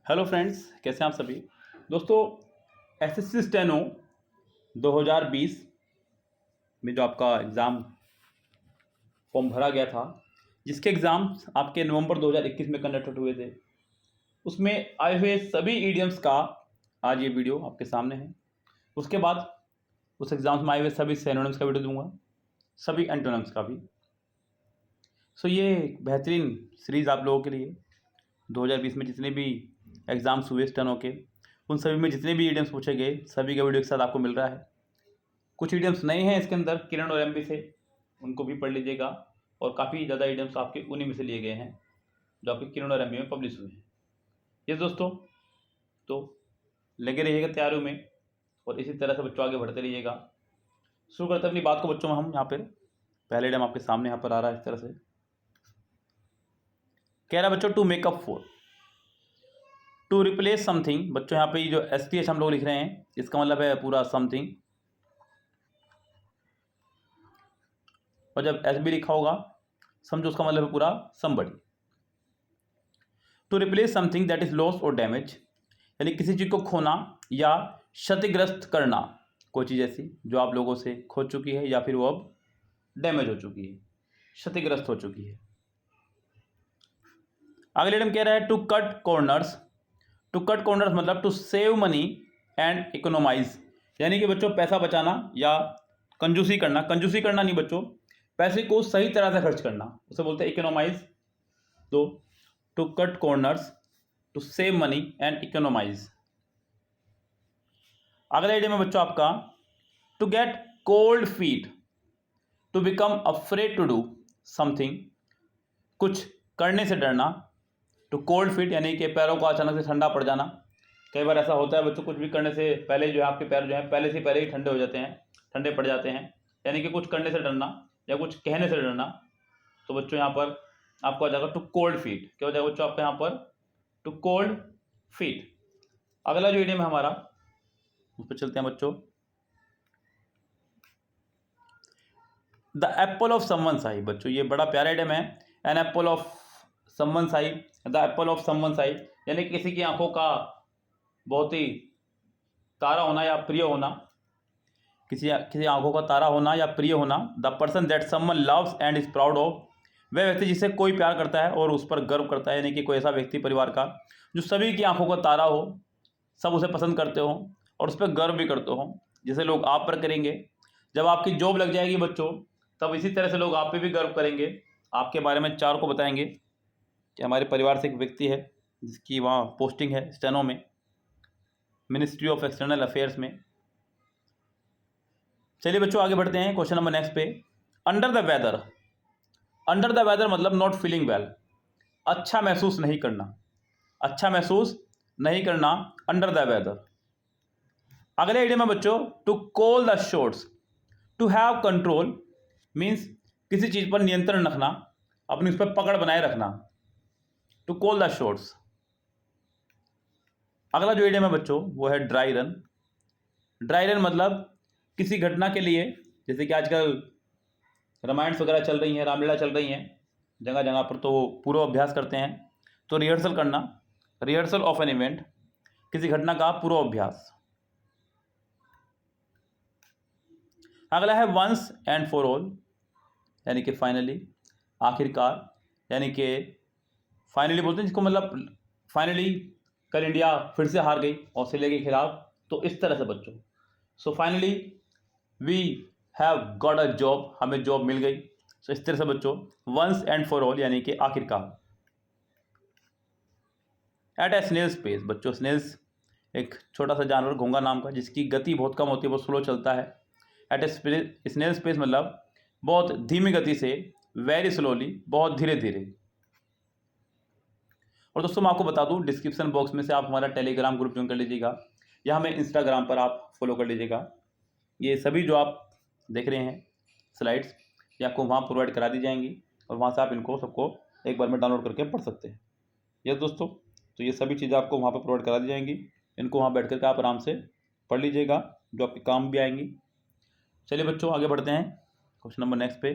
Hello friends, कैसे हैं आप सभी दोस्तों। एसएससी स्टेनो 2020 में जो आपका एग्ज़ाम फॉर्म भरा गया था, जिसके एग्ज़ाम्स आपके नवंबर 2021 में कंडक्टेड हुए थे, उसमें आए हुए सभी ईडियम्स का आज ये वीडियो आपके सामने है। उसके बाद उस एग्ज़ाम्स में आए हुए सभी सिनोनिम्स का वीडियो दूंगा, सभी एंटोनिम्स का भी। सो ये एक बेहतरीन सीरीज़ आप लोगों के लिए 2020 में जितने भी एग्ज़ाम्स हुए स्टेनो के, उन सभी में जितने भी ईडियम्स पूछे गए, सभी का वीडियो एक साथ आपको मिल रहा है। कुछ ईडियम्स नए हैं इसके अंदर, किरण और एमबी से, उनको भी पढ़ लीजिएगा। और काफ़ी ज़्यादा ईडियम्स आपके उन्हीं में से लिए गए हैं जो आपके किरण और एमबी में पब्लिश हुए हैं। ये दोस्तों, तो लगे रहिएगा तैयारियों में और इसी तरह से बच्चों आगे बढ़ते रहिएगा। शुरू करते हैं अपनी बात को बच्चों। हम यहाँ पर पहले ईडियम आपके सामने यहाँ पर आ रहा है इस तरह से। कह रहा है बच्चों, to make up for, to replace something. बच्चों यहाँ पे जो STH हम लोग लिख रहे हैं, इसका मतलब है पूरा समथिंग, और जब SB लिखा होगा समझो उसका मतलब है पूरा somebody। To replace something that is loss और डैमेज, यानी किसी चीज़ को खोना या क्षतिग्रस्त करना। कोई चीज़ ऐसी जो आप लोगों से खो चुकी है या फिर वो अब डैमेज हो चुकी है, क्षतिग्रस्त हो चुकी है। अगले इडम कह रहा है to cut corners. To cut corners मतलब to save money and economise, यानी कि बच्चों पैसा बचाना या कंजूसी करना। कंजूसी करना नहीं बच्चों, पैसे को सही तरह से खर्च करना, उसे बोलते हैं इकोनोमाइज। तो to cut corners, to save money and economize. अगला आइडिया में बच्चों आपका to get cold feet, to become afraid to do something, कुछ करने से डरना। टू कोल्ड फीट यानी कि पैरों को अचानक से ठंडा पड़ जाना। कई बार ऐसा होता है बच्चों, कुछ भी करने से पहले जो है आपके पैर जो है पहले से पहले ही ठंडे हो जाते हैं, ठंडे पड़ जाते हैं, यानी कि कुछ करने से डरना या कुछ कहने से डरना। तो बच्चों यहाँ पर आपको आ जाएगा टू कोल्ड फीट। क्या हो जाएगा बच्चों आपका यहाँ पर? To cold feet. अगला जो इडियम है हमारा, उस पर चलते हैं बच्चों। The apple of someone's eye. बच्चों ये बड़ा प्यारा इडियम है। An apple of someone's eye, the apple of someone's eye, यानी किसी की आंखों का बहुत ही तारा होना या प्रिय होना। किसी आंखों का तारा होना या प्रिय होना। The person that someone loves and is proud of, वह व्यक्ति जिसे कोई प्यार करता है और उस पर गर्व करता है, यानी कि कोई ऐसा व्यक्ति परिवार का जो सभी की आंखों का तारा हो, सब उसे पसंद करते हो और उस पर गर्व भी करते हो, जैसे लोग आप पर करेंगे। जब आपकी जॉब लग जाएगी बच्चों, तब इसी तरह से लोग आप पे भी गर्व करेंगे, आपके बारे में चार को बताएंगे कि हमारे परिवार से एक व्यक्ति है जिसकी वहाँ पोस्टिंग है स्टेनो में, मिनिस्ट्री ऑफ एक्सटर्नल अफेयर्स में। चलिए बच्चों आगे बढ़ते हैं क्वेश्चन नंबर नेक्स्ट पे। Under the weather. Under the weather मतलब नॉट फीलिंग वेल, अच्छा महसूस नहीं करना, अच्छा महसूस नहीं करना, अंडर द वेदर। अगले आइडिया में बच्चों to call the shots, to have control means किसी चीज पर नियंत्रण रखना, अपनी उस पर पकड़ बनाए रखना, टू कॉल द शॉट्स। अगला जो आइडिया में बच्चों वो है ड्राई रन। ड्राई रन मतलब किसी घटना के लिए, जैसे कि आजकल रामायण वगैरह चल रही हैं, रामलीला चल रही हैं जगह जगह पर, तो वो पूर्व अभ्यास करते हैं, तो रिहर्सल करना, रिहर्सल ऑफ एन इवेंट, किसी घटना का पूर्व अभ्यास। अगला है वंस एंड फॉर ऑल, यानी कि फाइनली, आखिरकार, यानी कि फाइनली बोलते हैं जिसको मतलब फाइनली कल इंडिया फिर से हार गई ऑस्ट्रेलिया के खिलाफ, तो इस तरह से बच्चों। So finally we have got a job, हमें जॉब मिल गई। सो इस तरह से बच्चों वंस एंड फॉर ऑल यानी कि आखिरकार। एट ए स्नेल्स पेस। बच्चों स्नेल्स एक छोटा सा जानवर घोंगा नाम का, जिसकी गति बहुत कम होती है, बहुत स्लो चलता है। एट ए स्नेल्स पेस मतलब बहुत धीमी गति से, वेरी स्लोली, बहुत धीरे धीरे। और दोस्तों मैं आपको बता दूं, डिस्क्रिप्शन बॉक्स में से आप हमारा टेलीग्राम ग्रुप ज्वाइन कर लीजिएगा या हमें इंस्टाग्राम पर आप फॉलो कर लीजिएगा। ये सभी जो आप देख रहे हैं स्लाइड्स, ये आपको वहाँ प्रोवाइड करा दी जाएंगी और वहाँ से आप इनको सबको एक बार में डाउनलोड करके पढ़ सकते हैं। यस दोस्तों, तो ये सभी चीज़ें आपको वहाँ पर प्रोवाइड करा दी जाएंगी, इनको वहाँ बैठ करके आप आराम से पढ़ लीजिएगा, जो आपके काम भी आएंगी। चलिए बच्चों आगे बढ़ते हैं क्वेश्चन नंबर नेक्स्ट पे।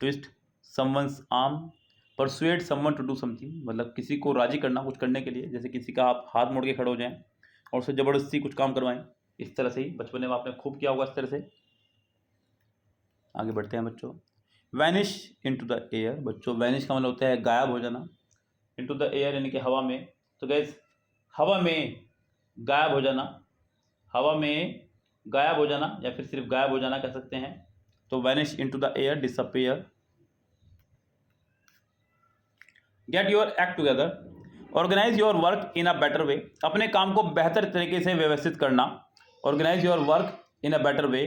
Twist someone's arm, persuade someone to do something, मतलब किसी को राजी करना कुछ करने के लिए, जैसे किसी का आप हाथ मोड़ के खड़े हो जाएं और उससे ज़बरदस्ती कुछ काम करवाएं, इस तरह से ही बचपन में आपने खूब किया होगा इस तरह से। आगे बढ़ते हैं बच्चों। वैनिश इनटू द एयर, बच्चों वैनिश का मतलब होता है गायब हो जाना, इनटू द एयर यानी कि हवा में। तो गैस हवा में गायब हो जाना, हवा में गायब हो जाना या फिर सिर्फ गायब हो जाना कह सकते हैं। तो vanish into the air, disappear. Get your act together, organize your work in a better way, अपने काम को बेहतर तरीके से व्यवस्थित करना, organize your work in a better way.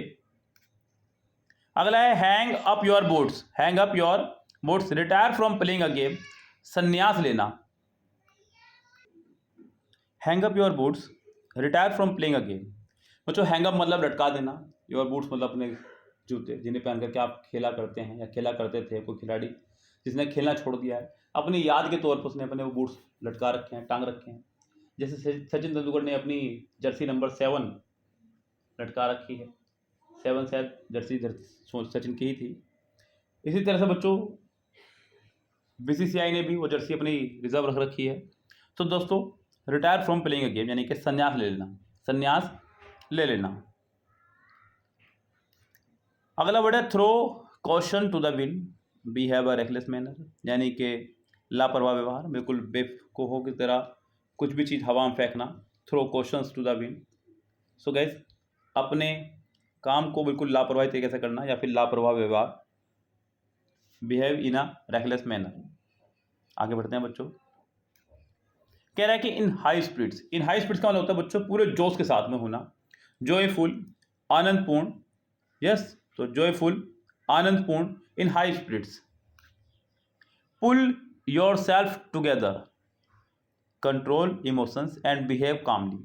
अगला है hang up your boots, hang up your boots, retire from playing a game, संन्यास लेना। Hang up your boots, retire from playing a game. बच्चों हैंग अप मतलब लटका देना, your boots मतलब अपने जूते जिन्हें पहन करके आप खेला करते हैं या खेला करते थे। कोई खिलाड़ी जिसने खेलना छोड़ दिया है, अपनी याद के तौर पर उसने अपने वो बूट्स लटका रखे हैं, टांग रखे हैं। जैसे सचिन तेंदुलकर ने अपनी जर्सी नंबर 7 लटका रखी है, 7 शायद जर्सी सचिन की ही थी। इसी तरह से बच्चों बीसीसीआई ने भी वो जर्सी अपनी रिजर्व रख रखी है। तो दोस्तों retire from playing a game यानी कि संन्यास ले लेना, संन्यास ले लेना। अगला वर्ड है throw caution to the wind, behave a reckless manner, यानी कि लापरवाह व्यवहार, बिल्कुल बेवकूफ़ों की तरह कुछ भी चीज़ हवा में फेंकना। Throw cautions to the wind. So गैस अपने काम को बिल्कुल लापरवाही तरीके से करना या फिर लापरवाह व्यवहार, behave in a reckless manner. आगे बढ़ते हैं बच्चों। कह रहा है कि in high spirits, in high spirits का मतलब होता है बच्चों पूरे जोश के साथ में होना, जॉयफुल, आनंदपूर्ण। यस, तो जॉयफुल, आनंदपूर्ण, in high spirits. Pull yourself together, control emotions and behave calmly,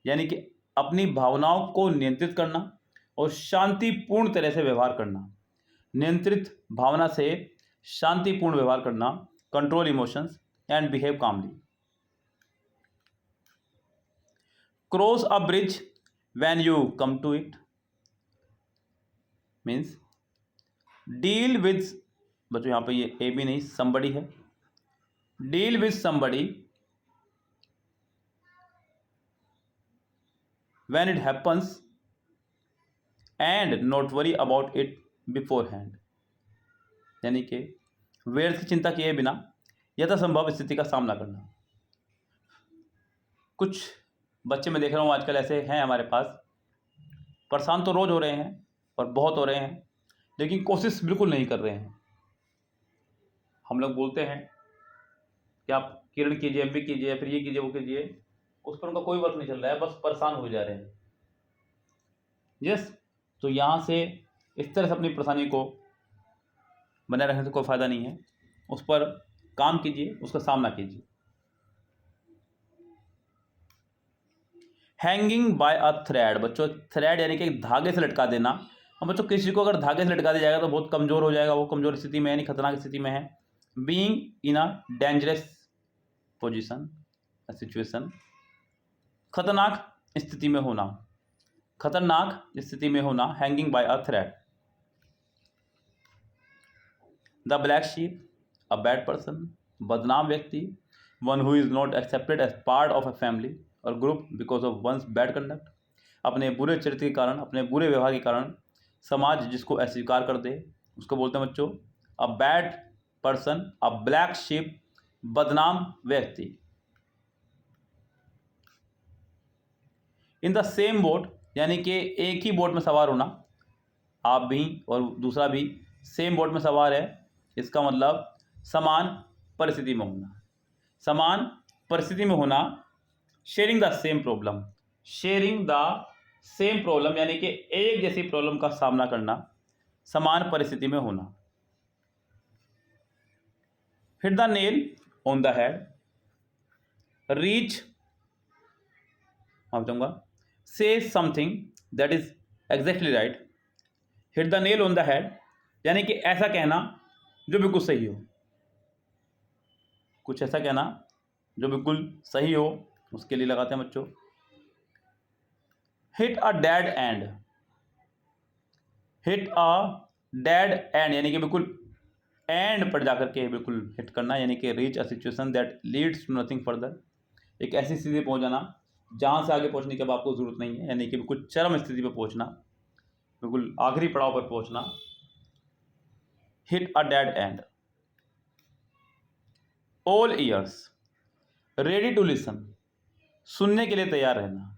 यानी कि अपनी भावनाओं को नियंत्रित करना और शांतिपूर्ण तरह से व्यवहार करना, नियंत्रित भावना से शांतिपूर्ण व्यवहार करना, control emotions and behave calmly. Cross a bridge when you come to it, means deal with, बच्चों यहाँ पे ये ए भी नहीं somebody है, deal with somebody when it happens and not worry about it beforehand, यानी कि व्यर्थ चिंता किए बिना यथासंभव स्थिति का सामना करना। कुछ बच्चे मैं देख रहा हूँ आजकल ऐसे हैं हमारे पास, परेशान तो रोज़ हो रहे हैं और बहुत हो रहे हैं, लेकिन कोशिश बिल्कुल नहीं कर रहे हैं। हम लोग बोलते हैं कि आप किरण कीजिए, एमपी कीजिए, फिर ये कीजिए वो कीजिए, उस पर उनका कोई वर्क नहीं चल रहा है, बस परेशान हो जा रहे हैं। यस, तो यहाँ से इस तरह से अपनी परेशानी को बनाए रखने से कोई फ़ायदा नहीं है, उस पर काम कीजिए, उसका सामना कीजिए। हैंगिंग बाय अ थ्रेड, बच्चों थ्रेड यानी कि धागे से लटका देना। अब बच्चों किसी को अगर धागे से लटका दिया जाएगा तो बहुत कमज़ोर हो जाएगा, वो कमज़ोर स्थिति में है, नहीं खतरनाक स्थिति में है। Being in a dangerous position, situation, खतरनाक स्थिति में होना, खतरनाक स्थिति में होना, hanging by a thread. The black sheep, a bad person, बदनाम व्यक्ति, one who is not accepted as part of a family और group because of one's bad conduct, अपने बुरे चरित्र के कारण, अपने बुरे व्यवहार के कारण समाज जिसको अस्वीकार कर दे उसको बोलते हैं बच्चों अ बैड पर्सन, अ ब्लैक शीप, बदनाम व्यक्ति। इन द सेम बोट, यानी कि एक ही बोट में सवार होना, आप भी और दूसरा भी सेम बोट में सवार है, इसका मतलब समान परिस्थिति में होना, समान परिस्थिति में होना। Sharing the same problem, sharing the same problem यानी कि एक जैसी प्रॉब्लम का सामना करना, समान परिस्थिति में होना। Hit the nail on the head, reach, बताऊंगा, say something that is exactly right. Hit the nail on the head यानी कि ऐसा कहना जो बिल्कुल सही हो, कुछ ऐसा कहना जो बिल्कुल सही हो, उसके लिए लगाते हैं बच्चों hit a dead and, hit a dead and यानी कि बिल्कुल एंड पर जाकर के बिल्कुल हिट करना, यानी कि reach a situation that leads to nothing further, एक ऐसी स्थिति पहुंच जाना जहां से आगे पहुंचने की अब आपको ज़रूरत नहीं है, यानी कि बिल्कुल चरम स्थिति पर पहुंचना, बिल्कुल आखिरी पड़ाव पर पहुंचना। Hit a dead end. All ears ready to listen, सुनने के लिए तैयार रहना,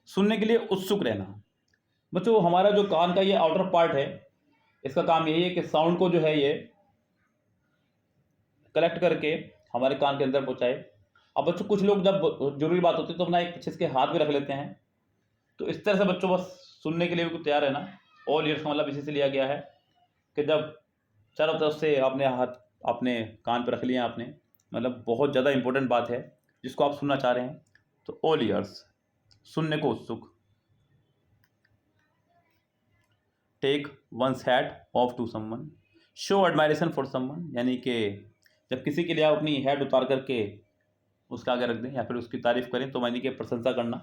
सुनने के लिए उत्सुक रहना। बच्चों हमारा जो कान का ये आउटर पार्ट है, इसका काम यही है कि साउंड को जो है ये कलेक्ट करके हमारे कान के अंदर पहुंचाए। अब बच्चों कुछ लोग जब जरूरी बात होती है तो अपना एक पीछे के हाथ भी रख लेते हैं, तो इस तरह से बच्चों बस सुनने के लिए भी तैयार रहना। ऑल ईयर्स का मतलब इसी से लिया गया है कि जब चारों तरफ से अपने हाथ अपने कान पर रख लिया आपने, मतलब बहुत ज़्यादा इंपॉर्टेंट बात है जिसको आप सुनना चाह रहे हैं, तो ऑल ईयर्स, सुनने को उत्सुक। Take one's hat off to someone, show admiration for someone, यानी कि जब किसी के लिए आप अपनी हैट उतार करके उसके आगे रख दें या फिर उसकी तारीफ करें तो यानी कि प्रशंसा करना,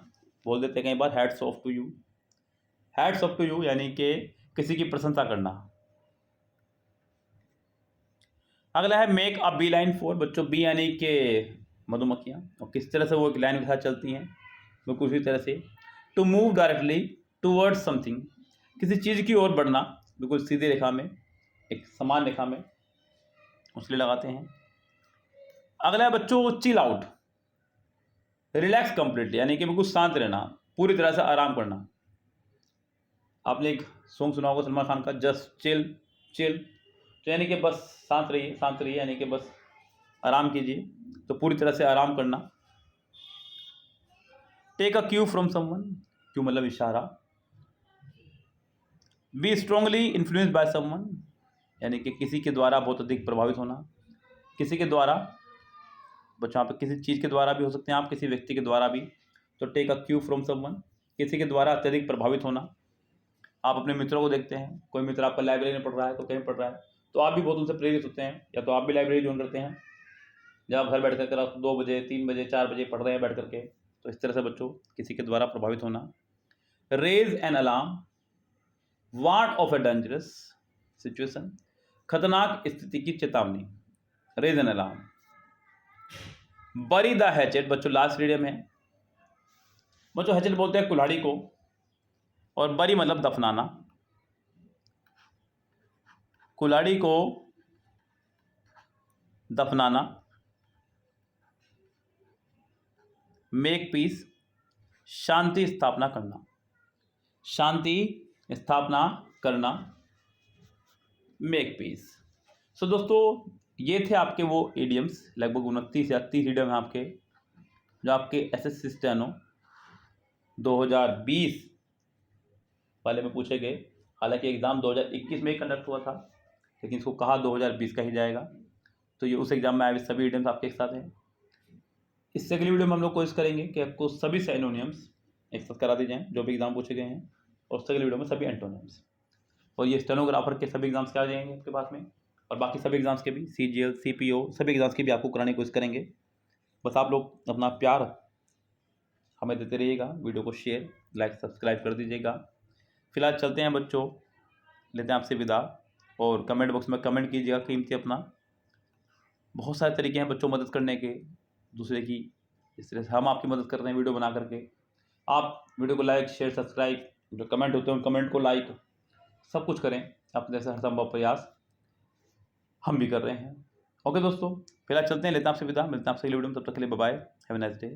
बोल देते हैं कई बार hats off to you, hats off to you, यानी कि किसी की प्रशंसा करना। अगला है make a bee line for, बच्चों बी यानी कि मधुमक्खियाँ, और किस तरह से वो एक लाइन के साथ चलती हैं, बिल्कुल उसी तरह से। To move directly towards something, किसी चीज़ की ओर बढ़ना, बिल्कुल सीधी रेखा में, एक समान रेखा में, उसके लिए लगाते हैं। अगला है बच्चों चिल आउट, रिलैक्स कंप्लीटली, यानी कि बिल्कुल शांत रहना, पूरी तरह से आराम करना। आपने एक सॉन्ग सुना होगा सलमान खान का, जस्ट चिल चिल, तो यानी कि बस शांत रहिए, शांत रहिए, यानी कि बस आराम कीजिए, तो पूरी तरह से आराम करना। Take a cue from someone, cue मतलब इशारा। Be strongly influenced by someone, यानी कि किसी के द्वारा बहुत अधिक प्रभावित होना, किसी के द्वारा, बच्चों यहाँ पे किसी चीज़ के द्वारा भी हो सकते हैं आप, किसी व्यक्ति के द्वारा भी, तो take a cue from someone, किसी के द्वारा अत्यधिक प्रभावित होना। आप अपने मित्रों को देखते हैं, कोई मित्र आपका लाइब्रेरी में पढ़ रहा है तो कहीं पढ़ रहा है तो आप भी बहुत उनसे प्रेरित होते हैं, या तो आप भी लाइब्रेरी ज्वाइन करते हैं, जब आप घर बैठ कर आप 2 बजे 3 बजे 4 बजे पढ़ रहे हैं बैठ करके, तो इस तरह से बच्चों किसी के द्वारा प्रभावित होना। Raise an alarm, warn of a dangerous situation, खतरनाक स्थिति की चेतावनी, raise an alarm. Bury the hatchet, बच्चों लास्ट रीडियम है, बच्चों हैचेट बोलते हैं कुल्हाड़ी को, और बरी मतलब दफनाना, कुल्हाड़ी को दफनाना। मेक पीस, शांति स्थापना करना, शांति स्थापना करना, मेक पीस। सो दोस्तों ये थे आपके वो इडियम्स, लगभग 29 या 30 इडियम हैं आपके, जो आपके एसएससी स्टेनो 2020 वाले में पूछे गए। हालांकि एग्ज़ाम 2021 में ही कंडक्ट हुआ था, लेकिन इसको कहा 2020 का ही जाएगा, तो ये उस एग्ज़ाम में आए सभी इडियम्स आपके एक साथ हैं। इससे अगली वीडियो में हम लोग कोशिश करेंगे कि आपको सभी सिनोनिम्स एक साथ करा दी जाएँ जो भी एग्ज़ाम पूछे गए हैं, और उससे अगली वीडियो में सभी एंटोनिम्स, और ये स्टेनोग्राफर के सभी एग्ज़ाम्स क्या आ जाएंगे आपके पास में, और बाकी सभी एग्ज़ाम्स के भी, CGL CPO सभी एग्ज़ाम्स की भी आपको कराने की कोशिश करेंगे। बस आप लोग अपना प्यार हमें देते रहिएगा, वीडियो को शेयर लाइक सब्सक्राइब कर दीजिएगा। फिलहाल चलते हैं बच्चों, लेते हैं आपसे विदा, और कमेंट बॉक्स में कमेंट कीजिएगा कीमती अपना। बहुत सारे तरीके हैं बच्चों मदद करने के दूसरे की, इस तरह से हम आपकी मदद कर रहे हैं वीडियो बना करके। आप वीडियो को लाइक शेयर सब्सक्राइब, जो कमेंट होते हैं उन कमेंट को लाइक सब कुछ करें, अपने से हर संभव प्रयास हम भी कर रहे हैं। ओके दोस्तों, फिलहाल चलते हैं, लेते हैं आपसे विदा, मिलते हैं आपसे अगली वीडियो में, तब तक के लिए bye bye, have a nice day.